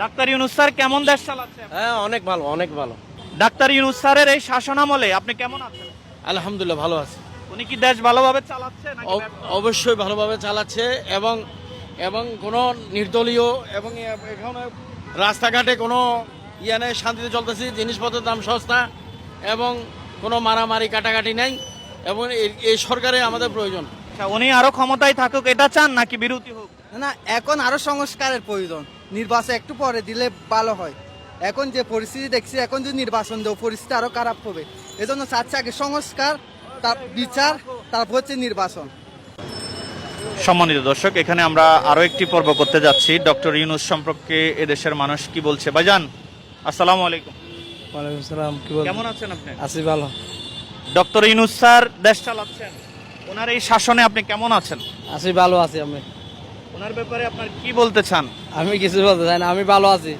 Doctor Yunus sir কেমন দেশ চালাচ্ছেন? হ্যাঁ, অনেক ভালো, অনেক ভালো। ডাক্তার ইউনূস স্যারের এই শাসনামলে আপনি কেমন আছেন? আলহামদুলিল্লাহ ভালো আছে। উনি কি দেশ ভালোভাবে চালাচ্ছে নাকি ব্যর্থ? অবশ্যই ভালোভাবে চালাচ্ছে এবং এবং কোনো নির্দলীয় এবং এখানে রাস্তাঘাটে কোনো ইয়ে নেই, শান্তিতে চলতেছে, জিনিসপত্রের দাম সস্তা এবং কোনো মারামারি কাটাকাটি নেই এবং এই সরকারে আমাদের প্রয়োজন। আচ্ছা, উনি আরো ক্ষমতায় থাকুক এটা চান নাকি বিরতি হোক? না, এখন আরো সংস্কারের প্রয়োজন। নির্বাচন একটু পরে দিলে ভালো হয়। এখন যে পরিস্থিতি দেখছি, এখন যদি নির্বাচন দেও পরিস্থিতি আরো খারাপ হবে। এজন্য চাচ্ছে আগে সংস্কার, তার বিচার, তারপর হচ্ছে নির্বাচন। সম্মানিত দর্শক, এখানে আমরা আরো একটি পর্ব করতে যাচ্ছি। ডক্টর ইউনূস সম্পর্কে এদেশের মানুষ কি বলছে। ভাইজান আসসালামু আলাইকুম। ওয়ালাইকুম সালাম। কেমন আছেন আপনি? আছি ভালো। ডক্টর ইউনূস স্যার দেশ চালাচ্ছেন, ওনার এই শাসনে আপনি কেমন আছেন? আছি ভালো আছি আমি। ওনার ব্যাপারে আপনার কি বলতে চান? আমি কিছু বলতে চাই না, আমি ভালো আছি।